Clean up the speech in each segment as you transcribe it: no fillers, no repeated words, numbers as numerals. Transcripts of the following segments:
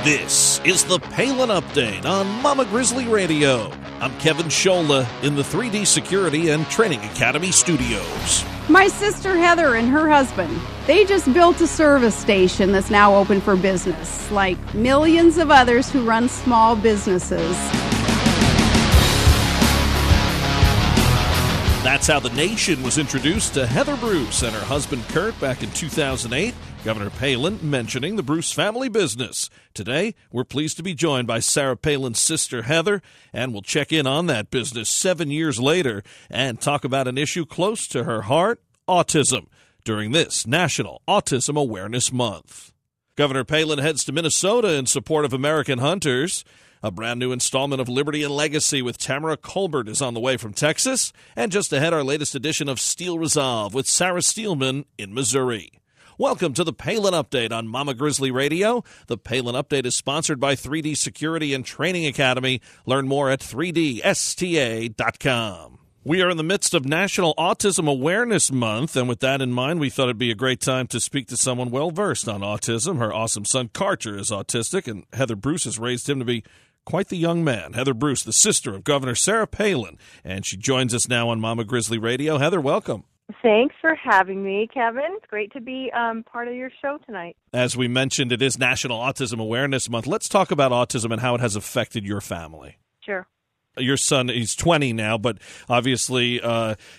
This is the Palin Update on Mama Grizzly Radio. I'm Kevin Scholla in the 3D Security and Training Academy studios. My sister Heather and her husband, they just built a service station that's now open for business, like millions of others who run small businesses. That's how the nation was introduced to Heather Bruce and her husband Kurt back in 2008. Governor Palin mentioning the Bruce family business. Today, we're pleased to be joined by Sarah Palin's sister Heather, and we'll check in on that business 7 years later and talk about an issue close to her heart, autism, during this National Autism Awareness Month. Governor Palin heads to Minnesota in support of American hunters. A brand new installment of Liberty and Legacy with Tamara Colbert is on the way from Texas. And just ahead, our latest edition of Steel Resolve with Sarah Steelman in Missouri. Welcome to the Palin Update on Mama Grizzly Radio. The Palin Update is sponsored by 3D Security and Training Academy. Learn more at 3dsta.com. We are in the midst of National Autism Awareness Month, and with that in mind, we thought it'd be a great time to speak to someone well-versed on autism. Her awesome son, Carter, is autistic, and Heather Bruce has raised him to be quite the young man. Heather Bruce, the sister of Governor Sarah Palin, and she joins us now on Mama Grizzly Radio. Heather, welcome. Thanks for having me, Kevin. It's great to be part of your show tonight. As we mentioned, it is National Autism Awareness Month. Let's talk about autism and how it has affected your family. Sure. Your son, he's 20 now, but obviously,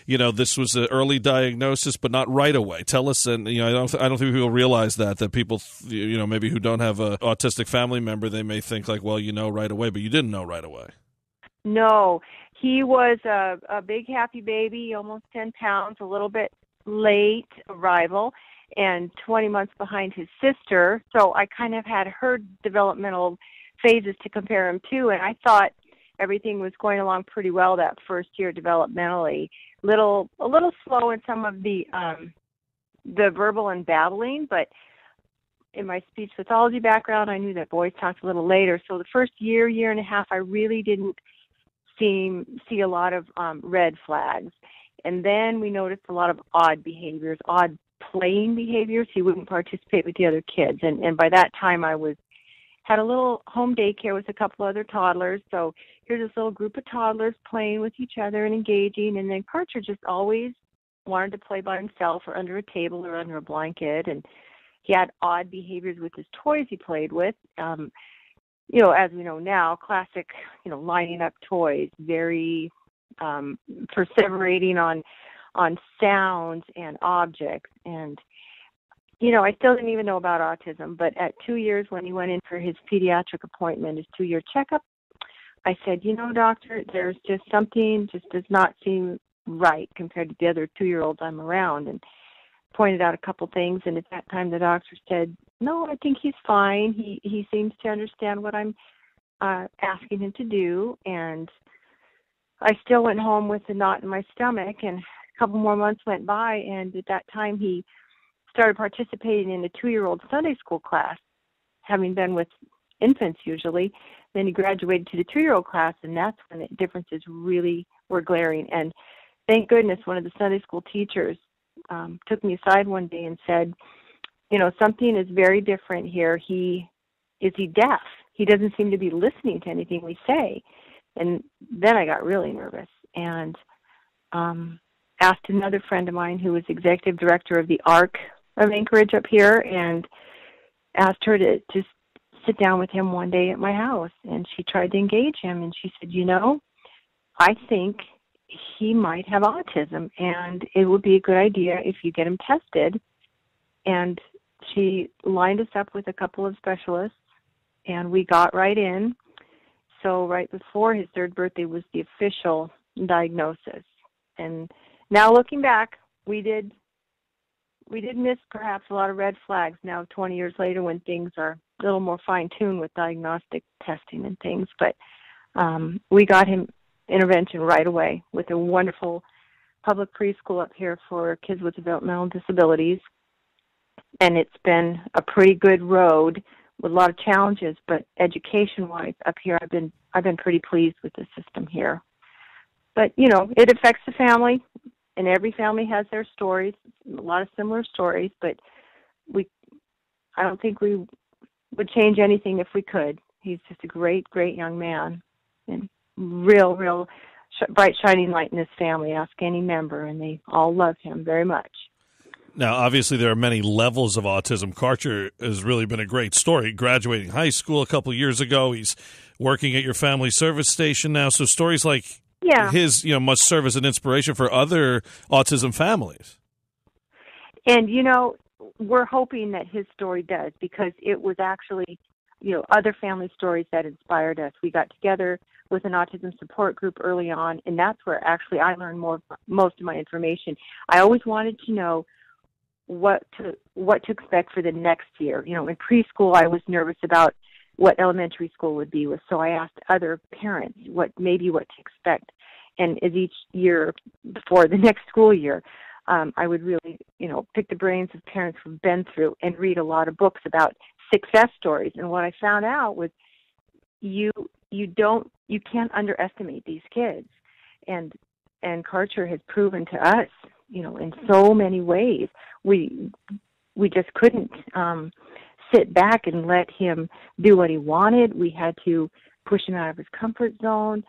this was an early diagnosis, but not right away. Tell us, and I don't think people realize that people, maybe who don't have an autistic family member, they may think like, well, right away, but you didn't know right away. No, he was a big happy baby, almost 10 pounds, a little bit late arrival, and 20 months behind his sister. So I kind of had her developmental phases to compare him to, and I thought everything was going along pretty well that first year developmentally. A little slow in some of the verbal and babbling, but in my speech pathology background, I knew that boys talked a little later. So the first year and a half, I really didn't see a lot of red flags. And then we noticed a lot of odd behaviors, odd playing behaviors. He wouldn't participate with the other kids. And by that time, I had a little home daycare with a couple other toddlers. So here's this little group of toddlers playing with each other and engaging. And then Carter just always wanted to play by himself or under a table or under a blanket. And he had odd behaviors with his toys he played with. As we know now, classic, lining up toys, very perseverating on sounds and objects. And I still didn't even know about autism, but at 2 years when he went in for his pediatric appointment, his 2-year checkup, I said, doctor, there's just something just does not seem right compared to the other 2-year-olds I'm around, and pointed out a couple things. And at that time, the doctor said, no, I think he's fine. He seems to understand what I'm asking him to do. And I still went home with a knot in my stomach, and a couple more months went by, and at that time he started participating in a 2-year-old Sunday school class, having been with infants usually. Then he graduated to the 2-year-old class, and that's when the differences really were glaring. And thank goodness one of the Sunday school teachers took me aside one day and said, something is very different here. Is he deaf? He doesn't seem to be listening to anything we say. And then I got really nervous and asked another friend of mine who was executive director of the ARC of Anchorage up here, and asked her to just sit down with him one day at my house. And she tried to engage him, and she said, I think he might have autism, and it would be a good idea if you get him tested. And she lined us up with a couple of specialists, and we got right in. So right before his 3rd birthday was the official diagnosis. And now looking back, we did miss perhaps a lot of red flags now 20 years later when things are a little more fine-tuned with diagnostic testing and things. But we got him intervention right away with a wonderful public preschool up here for kids with developmental disabilities. And it's been a pretty good road with a lot of challenges, but education-wise up here, I've been pretty pleased with the system here. But, it affects the family, and every family has their stories, a lot of similar stories, but I don't think we would change anything if we could. He's just a great, great young man, and real bright shining light in his family. Ask any member, and they all love him very much. Now, obviously, there are many levels of autism. Karcher has really been a great story. Graduating high school a couple of years ago, he's working at your family service station now. So stories like his, must serve as an inspiration for other autism families. And, we're hoping that his story does, because it was actually, other family stories that inspired us. We got together with an autism support group early on, and that's where actually I learned most of my information. I always wanted to know what to expect for the next year. In preschool, I was nervous about what elementary school would be with, so I asked other parents what to expect. And as each year before the next school year, I would really, pick the brains of parents who've been through and read a lot of books about success stories. And what I found out was you can't underestimate these kids. And Karcher has proven to us, in so many ways, we just couldn't sit back and let him do what he wanted. We had to push him out of his comfort zone.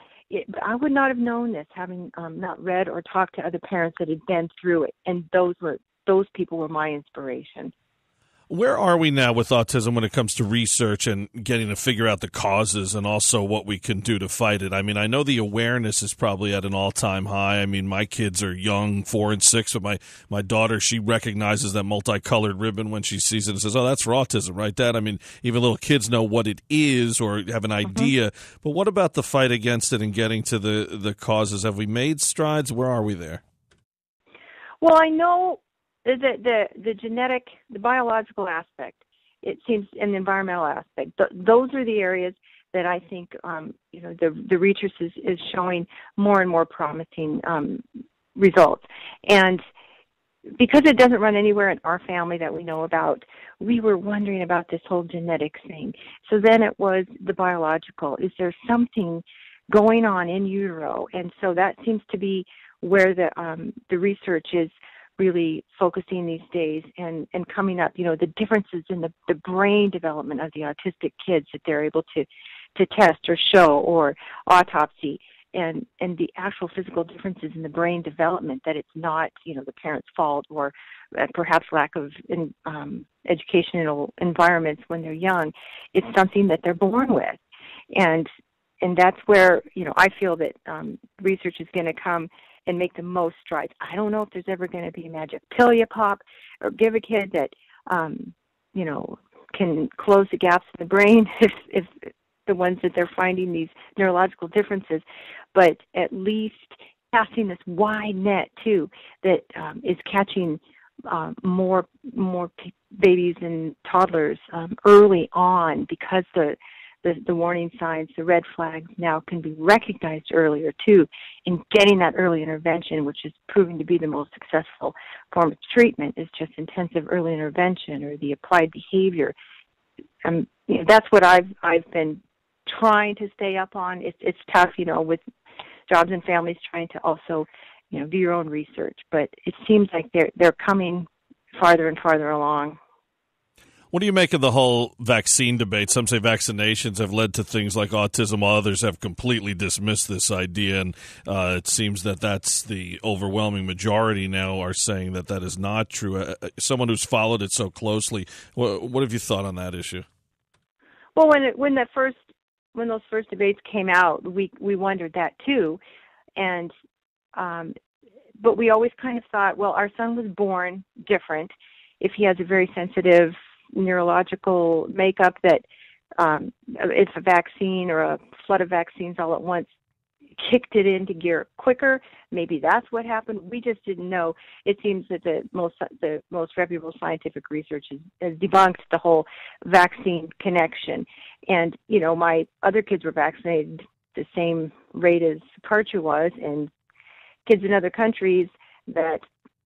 I would not have known this having not read or talked to other parents that had been through it, and those people were my inspiration. Where are we now with autism when it comes to research and getting to figure out the causes and also what we can do to fight it? I mean, I know the awareness is probably at an all-time high. I mean, my kids are young, 4 and 6, but my daughter, she recognizes that multicolored ribbon when she sees it and says, oh, that's for autism, right, Dad? I mean, even little kids know what it is or have an idea. Mm-hmm. But what about the fight against it and getting to the causes? Have we made strides? Where are we there? Well, I know the genetic, the biological aspect, it seems, and the environmental aspect, those are the areas that I think, the research is showing more and more promising results. And because it doesn't run anywhere in our family that we know about, we were wondering about this whole genetics thing. So then it was the biological. Is there something going on in utero? And so that seems to be where the research is really focusing these days and coming up, the differences in the brain development of the autistic kids that they're able to test or show or autopsy, and the actual physical differences in the brain development, that it's not, the parents' fault or perhaps lack of educational environments when they're young. It's something that they're born with. And that's where, I feel that research is going to come and make the most strides. I don't know if there's ever going to be a magic pill you pop or give a kid that, can close the gaps in the brain if the ones that they're finding these neurological differences, but at least casting this wide net too that is catching more babies and toddlers early on, because the warning signs, the red flags now can be recognized earlier too, in getting that early intervention, which is proving to be the most successful form of treatment, is just intensive early intervention or the applied behavior. That's what I've been trying to stay up on. It's tough, with jobs and families trying to also, do your own research, but it seems like they're coming farther and farther along. What do you make of the whole vaccine debate? Some say vaccinations have led to things like autism, while others have completely dismissed this idea, and it seems that that's the overwhelming majority now are saying that is not true. Someone who's followed it so closely, what have you thought on that issue? Well, when those first debates came out, we wondered that too, and but we always kind of thought, well, our son was born different. If he has a very sensitive neurological makeup, that if a vaccine or a flood of vaccines all at once kicked it into gear quicker, maybe that's what happened. We just didn't know. It seems that the most reputable scientific research has debunked the whole vaccine connection. And my other kids were vaccinated the same rate as Karcher was, and kids in other countries that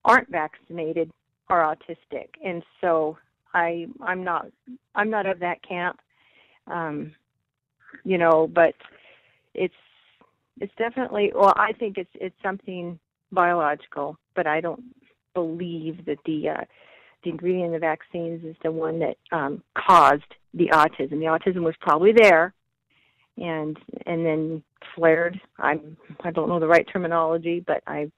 aren't vaccinated are autistic. And so I'm not of that camp, but it's definitely, well, I think it's something biological, but I don't believe that the ingredient in the vaccines is the one that caused the autism. The autism was probably there, and then flared. I don't know the right terminology, but I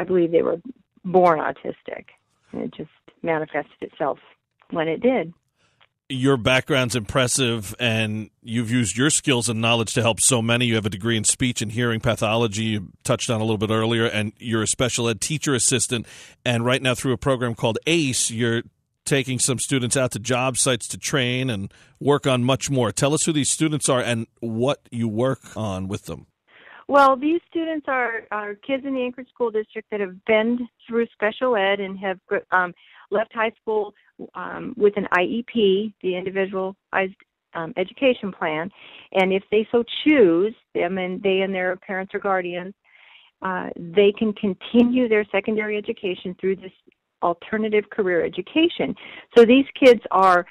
believe they were born autistic, and it just manifested itself when it did. Your background's impressive, and you've used your skills and knowledge to help so many. You have a degree in speech and hearing pathology you touched on a little bit earlier, and you're a special ed teacher assistant. And right now through a program called ACE, you're taking some students out to job sites to train and work on much more. Tell us who these students are and what you work on with them. Well, these students are kids in the Anchorage School District that have been through special ed and have left high school with an IEP, the Individualized Education Plan, and if they so choose, they and their parents or guardians, they can continue their secondary education through this alternative career education. So these kids are,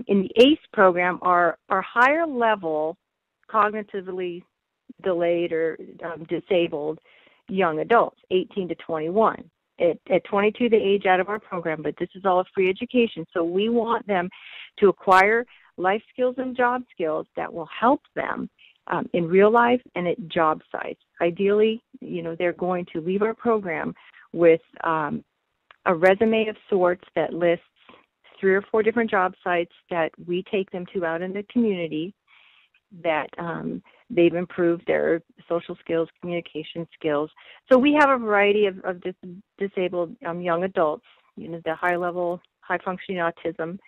in the ACE program, are higher level, cognitively delayed or disabled young adults, 18 to 21. At 22, they age out of our program, but this is all a free education. So we want them to acquire life skills and job skills that will help them in real life and at job sites. Ideally, they're going to leave our program with a resume of sorts that lists 3 or 4 different job sites that we take them to out in the community, that they've improved their social skills, communication skills. So we have a variety of disabled young adults, the high-level, high-functioning autism,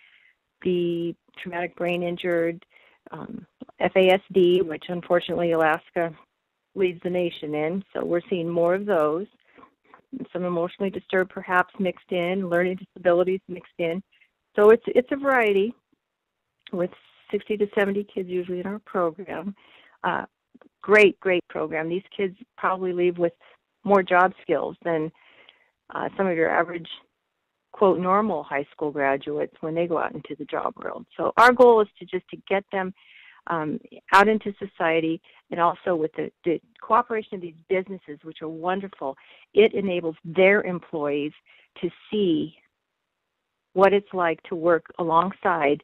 the traumatic brain injured, FASD, which unfortunately Alaska leads the nation in. So we're seeing more of those. Some emotionally disturbed perhaps mixed in, learning disabilities mixed in. So it's a variety with 60 to 70 kids usually in our program. Great program. These kids probably leave with more job skills than some of your average, quote, normal high school graduates when they go out into the job world. So our goal is to get them out into society, and also with the cooperation of these businesses, which are wonderful. It enables their employees to see what it's like to work alongside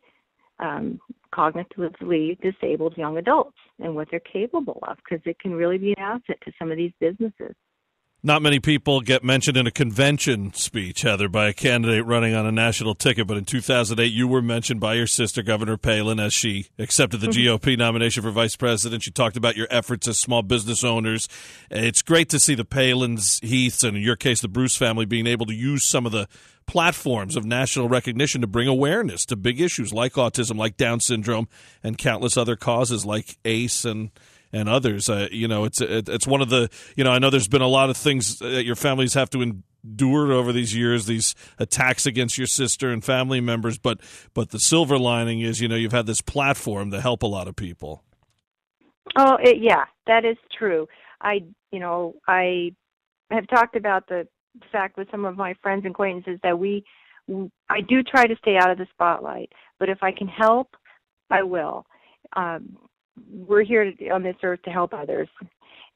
cognitively disabled young adults and what they're capable of, because it can really be an asset to some of these businesses. Not many people get mentioned in a convention speech, Heather, by a candidate running on a national ticket, but in 2008 you were mentioned by your sister, Governor Palin, as she accepted the GOP nomination for vice president. She talked about your efforts as small business owners. It's great to see the Palins, Heaths, and in your case the Bruce family being able to use some of the platforms of national recognition to bring awareness to big issues like autism, like Down syndrome, and countless other causes like ACE and others. It's one of the, I know there's been a lot of things that your families have to endure over these years, these attacks against your sister and family members, but the silver lining is, you've had this platform to help a lot of people. Oh, yeah, that is true. I have talked about the fact with some of my friends and acquaintances that I do try to stay out of the spotlight, but if I can help, I will. We're here on this earth to help others,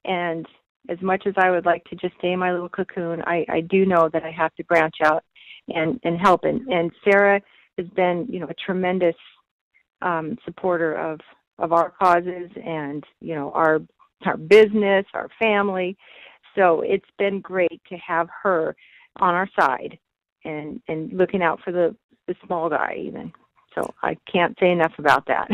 and as much as I would like to just stay in my little cocoon, I do know that I have to branch out and help. And Sarah has been, a tremendous supporter of our causes and, our business, our family. So it's been great to have her on our side and looking out for the small guy even. So I can't say enough about that.